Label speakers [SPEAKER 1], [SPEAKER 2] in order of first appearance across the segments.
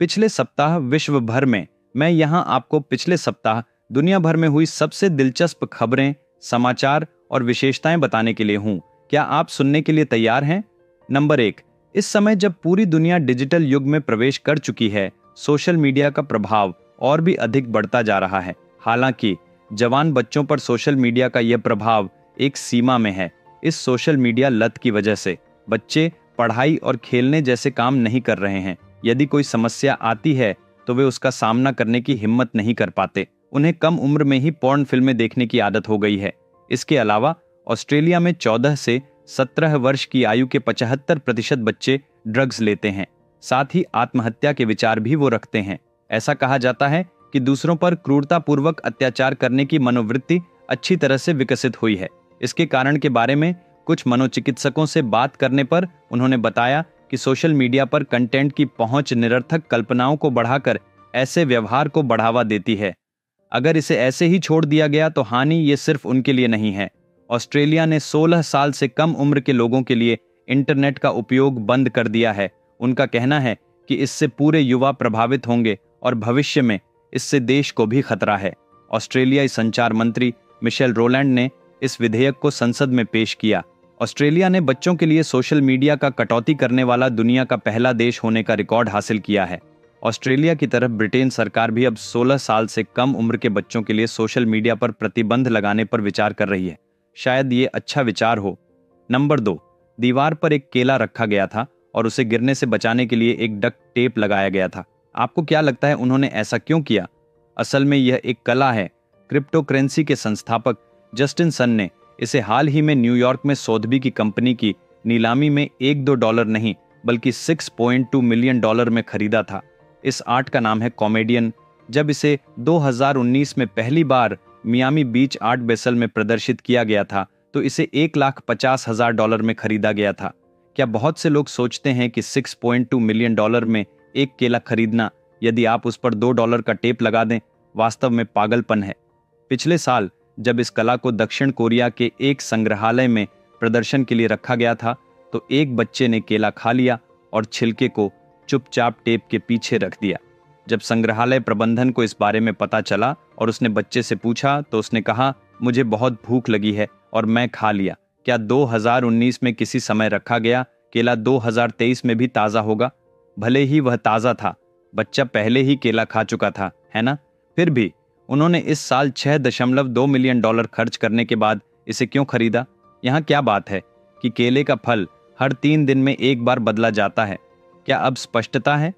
[SPEAKER 1] पिछले सप्ताह विश्व भर में मैं यहां आपको पिछले सप्ताह दुनिया भर में हुई सबसे दिलचस्प खबरें, समाचार और विशेषताएं बताने के लिए हूं। क्या आप सुनने के लिए तैयार हैं? नंबर 1, इस समय जब पूरी दुनिया डिजिटल युग में प्रवेश कर चुकी है, सोशल मीडिया का प्रभाव और भी अधिक बढ़ता जा रहा है। हालांकि जवान बच्चों पर सोशल मीडिया का यह प्रभाव एक सीमा में है। इस सोशल मीडिया लत की वजह से बच्चे पढ़ाई और खेलने जैसे काम नहीं कर रहे हैं। यदि कोई समस्या आती है तो वे उसका सामना करने की हिम्मत नहीं कर पाते। उन्हें कम उम्र में ही पॉर्न फिल्में देखने की आदत हो गई है। इसके अलावा ऑस्ट्रेलिया में 14 से 17 वर्ष की आयु के 75% बच्चे ड्रग्स लेते हैं। साथ ही आत्महत्या के विचार भी वो रखते हैं। ऐसा कहा जाता है कि दूसरों पर क्रूरतापूर्वक अत्याचार करने की मनोवृत्ति अच्छी तरह से विकसित हुई है। इसके कारण के बारे में कुछ मनोचिकित्सकों से बात करने पर उन्होंने बताया कि सोशल मीडिया पर कंटेंट की पहुंच निरर्थक कल्पनाओं को बढ़ाकर ऐसे व्यवहार को बढ़ावा देती है। अगर इसे ऐसे ही छोड़ दिया गया तो हानि ये सिर्फ उनके लिए नहीं है। ऑस्ट्रेलिया ने 16 साल से कम उम्र के लोगों के लिए इंटरनेट का उपयोग बंद कर दिया है। उनका कहना है कि इससे पूरे युवा प्रभावित होंगे और भविष्य में इससे देश को भी खतरा है। ऑस्ट्रेलियाई संचार मंत्री मिशेल रोलैंड ने इस विधेयक को संसद में पेश किया। ऑस्ट्रेलिया ने बच्चों के लिए सोशल मीडिया का कटौती करने वाला दुनिया का पहला देश होने का रिकॉर्ड हासिल किया है। ऑस्ट्रेलिया की तरफ ब्रिटेन सरकार भी अब 16 साल से कम उम्र के बच्चों के लिए सोशल मीडिया पर प्रतिबंध लगाने पर विचार कर रही है। शायद ये अच्छा विचार हो। नंबर 2, दीवार पर एक केला रखा गया था और उसे गिरने से बचाने के लिए एक डक्ट टेप लगाया गया था। आपको क्या लगता है उन्होंने ऐसा क्यों किया? असल में यह एक कला है। क्रिप्टोकरेंसी के संस्थापक जस्टिन सन ने इसे हाल ही में न्यूयॉर्क में सोथबी की कंपनी की नीलामी में $1-2 नहीं बल्कि $6.2 मिलियन में खरीदा था। इस आर्ट का नाम है कॉमेडियन। जब इसे 2019 में पहली बार मियामी बीच आर्ट बेसल में प्रदर्शित किया गया था तो इसे $1,50,000 में खरीदा गया था। क्या बहुत से लोग सोचते हैं कि $6.2 मिलियन में एक केला खरीदना, यदि आप उस पर $2 का टेप लगा दें, वास्तव में पागलपन है। पिछले साल जब इस कला को दक्षिण कोरिया के एक संग्रहालय में प्रदर्शन के लिए रखा गया था तो एक बच्चे ने केला खा लिया और छिलके को चुपचाप टेप के पीछे रख दिया। जब संग्रहालय प्रबंधन को इस बारे में पता चला और उसने बच्चे से पूछा तो उसने कहा, मुझे बहुत भूख लगी है और मैं खा लिया। क्या 2019 में किसी समय रखा गया केला 2023 में भी ताज़ा होगा? भले ही वह ताज़ा था, बच्चा पहले ही केला खा चुका था, है ना? फिर भी उन्होंने इस साल $6.2 मिलियन खर्च करने के बाद इसे क्यों खरीदा? यहाँ क्या बात है कि केले का फल हर 3 दिन में एक बार बदला जाता है। क्या अब स्पष्टता है?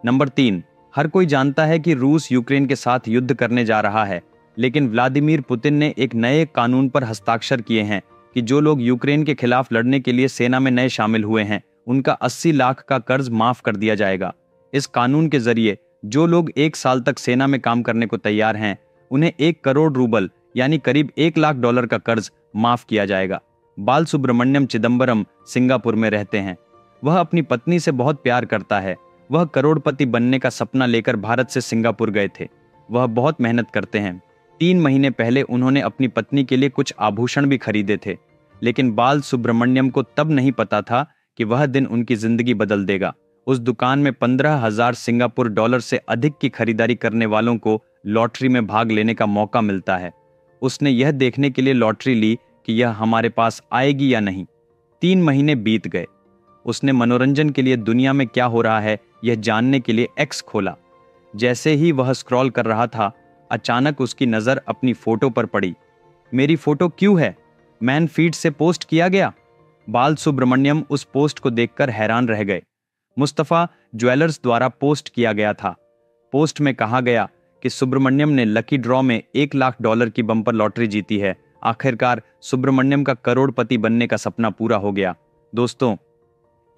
[SPEAKER 1] नंबर 3, हर कोई जानता है कि रूस यूक्रेन के साथ युद्ध करने जा रहा है, लेकिन व्लादिमीर पुतिन ने एक नए कानून पर हस्ताक्षर किए हैं कि जो लोग यूक्रेन के खिलाफ लड़ने के लिए सेना में नए शामिल हुए हैं उनका 80 लाख का कर्ज माफ कर दिया जाएगा। इस कानून के जरिए जो लोग 1 साल तक सेना में काम करने को तैयार हैं उन्हें 1 करोड़ रूबल यानी करीब $1 लाख का कर्ज माफ किया जाएगा। बाल सुब्रमण्यम चिदम्बरम सिंगापुर में रहते हैं। वह अपनी पत्नी से बहुत प्यार करता है। वह करोड़पति बनने का सपना लेकर भारत से सिंगापुर गए थे। वह बहुत मेहनत करते हैं। 3 महीने पहले उन्होंने अपनी पत्नी के लिए कुछ आभूषण भी खरीदे थे, लेकिन बाल सुब्रमण्यम को तब नहीं पता था कि वह दिन उनकी जिंदगी बदल देगा। उस दुकान में 15,000 सिंगापुर डॉलर से अधिक की खरीदारी करने वालों को लॉटरी में भाग लेने का मौका मिलता है। उसने यह देखने के लिए लॉटरी ली कि यह हमारे पास आएगी या नहीं। 3 महीने बीत गए। उसने मनोरंजन के लिए दुनिया में क्या हो रहा है यह जानने के लिए एक्स खोला। जैसे ही वह स्क्रॉल कर रहा था, अचानक उसकी नजर अपनी फोटो पर पड़ी। मेरी फोटो क्यों है? मैन फीड से पोस्ट किया गया। बाल सुब्रमण्यम उस पोस्ट को देखकर हैरान रह गए। मुस्तफा ज्वेलर्स द्वारा पोस्ट किया गया था। पोस्ट में कहा गया कि सुब्रमण्यम ने लकी ड्रॉ में $1 लाख की बम्पर लॉटरी जीती है। आखिरकार सुब्रमण्यम का करोड़पति बनने का सपना पूरा हो गया। दोस्तों,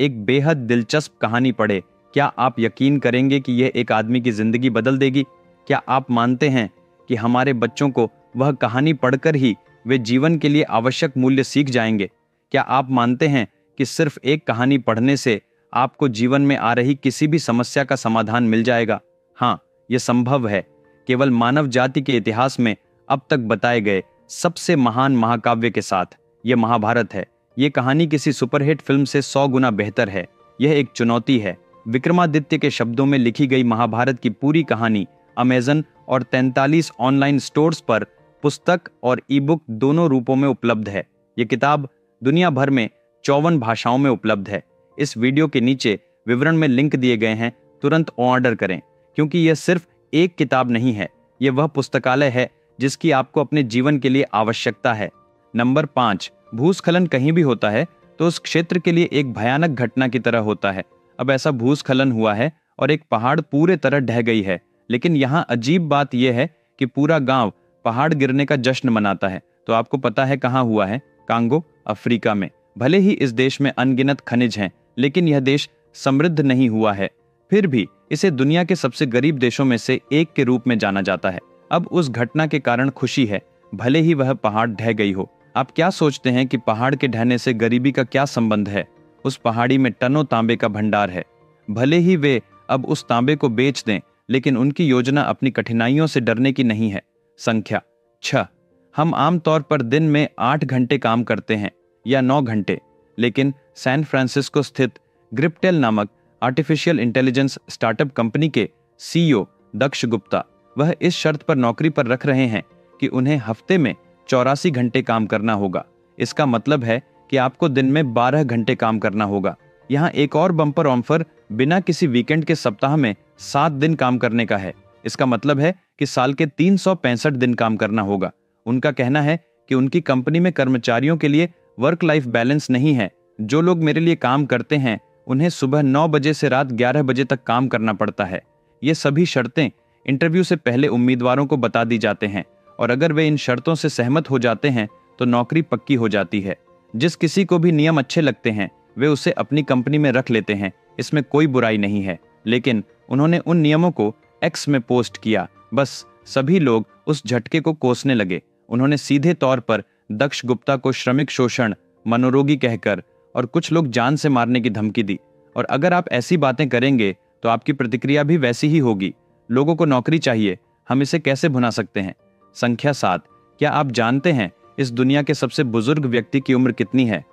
[SPEAKER 1] एक बेहद दिलचस्प कहानी पढ़े। क्या आप यकीन करेंगे कि यह एक आदमी की जिंदगी बदल देगी? क्या आप मानते हैं कि हमारे बच्चों को वह कहानी पढ़कर ही वे जीवन के लिए आवश्यक मूल्य सीख जाएंगे? क्या आप मानते हैं कि सिर्फ एक कहानी पढ़ने से आपको जीवन में आ रही किसी भी समस्या का समाधान मिल जाएगा? हाँ, यह संभव है। केवल मानव जाति के इतिहास में अब तक बताए गए सबसे महान महाकाव्य के साथ। यह महाभारत है। यह कहानी किसी सुपरहिट फिल्म से 100 गुना बेहतर है। यह एक चुनौती है। विक्रमादित्य के शब्दों में लिखी गई महाभारत की पूरी कहानी अमेज़न और 43 ऑनलाइन स्टोर्स पर पुस्तक और ई बुक दोनों रूपों में उपलब्ध है। ये किताब दुनिया भर में 54 भाषाओं में उपलब्ध है। इस वीडियो के नीचे विवरण में लिंक दिए गए हैं, तुरंत ऑर्डर करें, क्योंकि यह सिर्फ एक किताब नहीं है, यह वह पुस्तकालय है जिसकी आपको अपने जीवन के लिए आवश्यकता है। नंबर 5, भूस्खलन कहीं भी होता है तो उस क्षेत्र के लिए एक भयानक घटना की तरह होता है। अब ऐसा भूस्खलन हुआ है और एक पहाड़ पूरे तरह ढह गई है, लेकिन यहाँ अजीब बात यह है कि पूरा गांव पहाड़ गिरने का जश्न मनाता है। तो आपको पता है कहाँ हुआ है? कांगो, अफ्रीका में। भले ही इस देश में अनगिनत खनिज हैं, लेकिन यह देश समृद्ध नहीं हुआ है। फिर भी इसे दुनिया के सबसे गरीब देशों में से एक के रूप में जाना जाता है। अब उस घटना के कारण खुशी है, भले ही वह पहाड़ ढह गई हो। आप क्या सोचते हैं कि पहाड़ के ढहने से गरीबी का क्या संबंध है? उस पहाड़ी में टनों तांबे का भंडार है। भले ही वे अब उस तांबे को बेच दें, लेकिन उनकी योजना अपनी कठिनाइयों से डरने की नहीं है। संख्या 6, हम आमतौर पर दिन में 8 घंटे काम करते हैं या 9 घंटे, लेकिन सैन फ्रांसिस्को स्थित ग्रिप्टेल नामक आर्टिफिशियल इंटेलिजेंस स्टार्टअप कंपनी के सीईओ दक्ष गुप्ता वह इस शर्त पर नौकरी पर रख रहे हैं कि उन्हें हफ्ते में 84 घंटे काम करना होगा। इसका मतलब है कि आपको दिन में 12 घंटे काम करना होगा। यहाँ एक और बम्पर ऑफर बिना किसी वीकेंड के सप्ताह में 7 दिन काम करने का है। इसका मतलब है कि साल के 365 दिन काम करना होगा। उनका कहना है कि उनकी कंपनी में कर्मचारियों के लिए वर्क लाइफ बैलेंस नहीं है। जो लोग मेरे लिए काम करते हैं उन्हें सुबह 9 बजे से रात 11 बजे तक काम करना पड़ता है। ये सभी शर्तें इंटरव्यू से पहले उम्मीदवारों को बता दी जाते हैं, और अगर वे इन शर्तों से सहमत हो जाते हैं तो नौकरी पक्की हो जाती है। जिस किसी को भी नियम अच्छे लगते हैं वे उसे अपनी कंपनी में रख लेते हैं, इसमें कोई बुराई नहीं है। लेकिन उन्होंने उन नियमों को एक्स में पोस्ट किया, बस सभी लोग उस झटके को कोसने लगे। उन्होंने सीधे तौर पर दक्ष गुप्ता को श्रमिक शोषण, मनोरोगी कहकर और कुछ लोग जान से मारने की धमकी दी। और अगर आप ऐसी बातें करेंगे तो आपकी प्रतिक्रिया भी वैसी ही होगी। लोगों को नौकरी चाहिए, हम इसे कैसे भुना सकते हैं? संख्या 7, क्या आप जानते हैं इस दुनिया के सबसे बुजुर्ग व्यक्ति की उम्र कितनी है?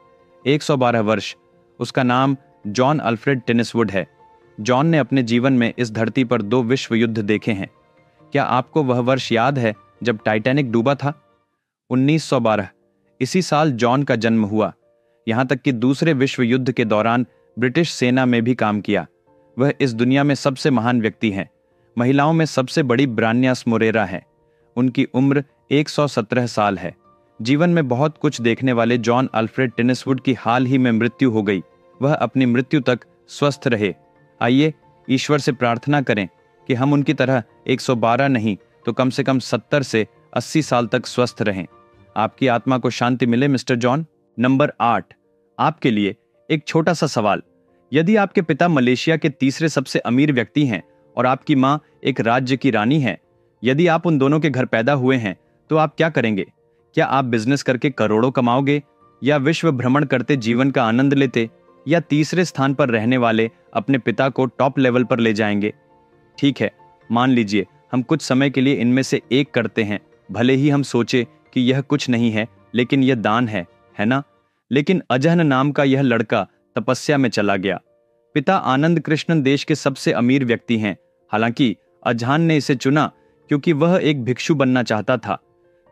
[SPEAKER 1] 112 वर्ष। उसका नाम जॉन अल्फ्रेड टेनिसवुड है। जॉन ने अपने जीवन में इस धरती पर 2 विश्व युद्ध देखे हैं। क्या आपको वह वर्ष याद है जब टाइटैनिक डूबा था? 1912। इसी साल जॉन का जन्म हुआ। यहां तक कि दूसरे विश्व युद्ध के दौरान ब्रिटिश सेना में भी काम किया। वह इस दुनिया में सबसे महान व्यक्ति हैं। महिलाओं में सबसे बड़ी ब्रान्यास मोरेरा है। उनकी उम्र 117 साल है। जीवन में बहुत कुछ देखने वाले जॉन अल्फ्रेड टेनिसवुड की हाल ही में मृत्यु हो गई। वह अपनी मृत्यु तक स्वस्थ रहे। आइए ईश्वर से प्रार्थना करें कि हम उनकी तरह 112 नहीं तो कम से कम 70 से 80 साल तक स्वस्थ रहें। आपकी आत्मा को शांति मिले मिस्टर जॉन। नंबर 8, आपके लिए एक छोटा सा सवाल। यदि आपके पिता मलेशिया के तीसरे सबसे अमीर व्यक्ति हैं और आपकी माँ एक राज्य की रानी है, यदि आप उन दोनों के घर पैदा हुए हैं तो आप क्या करेंगे? क्या आप बिजनेस करके करोड़ों कमाओगे, या विश्व भ्रमण करते जीवन का आनंद लेते, या तीसरे स्थान पर रहने वाले अपने पिता को टॉप लेवल पर ले जाएंगे? ठीक है, मान लीजिए हम कुछ समय के लिए इनमें से एक करते हैं। भले ही हम सोचे कि यह कुछ नहीं है, लेकिन यह दान है ना? लेकिन अजहन नाम का यह लड़का तपस्या में चला गया। पिता आनंद कृष्णन देश के सबसे अमीर व्यक्ति हैं। हालांकि अजहान ने इसे चुना क्योंकि वह एक भिक्षु बनना चाहता था।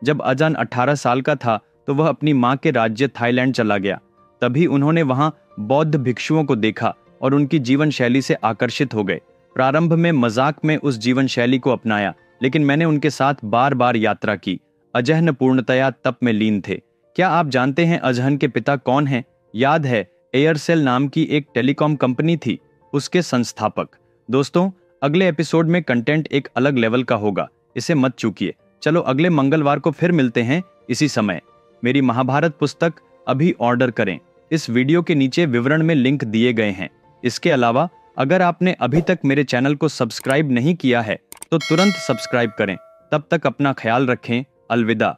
[SPEAKER 1] जब अजहान 18 साल का था तो वह अपनी माँ के राज्य थाईलैंड चला गया। तभी उन्होंने वहां बौद्ध भिक्षुओं को देखा और उनकी जीवन शैली से आकर्षित हो गए। प्रारंभ में मजाक में उस जीवन शैली को अपनाया, लेकिन मैंने उनके साथ बार बार यात्रा की। अजहन पूर्णतया तप में लीन थे। क्या आप जानते हैं अजहन के पिता कौन हैं? याद है, एयरसेल नाम की एक टेलीकॉम कंपनी थी, उसके संस्थापक। दोस्तों, अगले एपिसोड में कंटेंट एक अलग लेवल का होगा, इसे मत चूकिए। चलो अगले मंगलवार को फिर मिलते हैं इसी समय। मेरी महाभारत पुस्तक अभी ऑर्डर करें। इस वीडियो के नीचे विवरण में लिंक दिए गए हैं। इसके अलावा अगर आपने अभी तक मेरे चैनल को सब्सक्राइब नहीं किया है तो तुरंत सब्सक्राइब करें। तब तक अपना ख्याल रखें। अलविदा।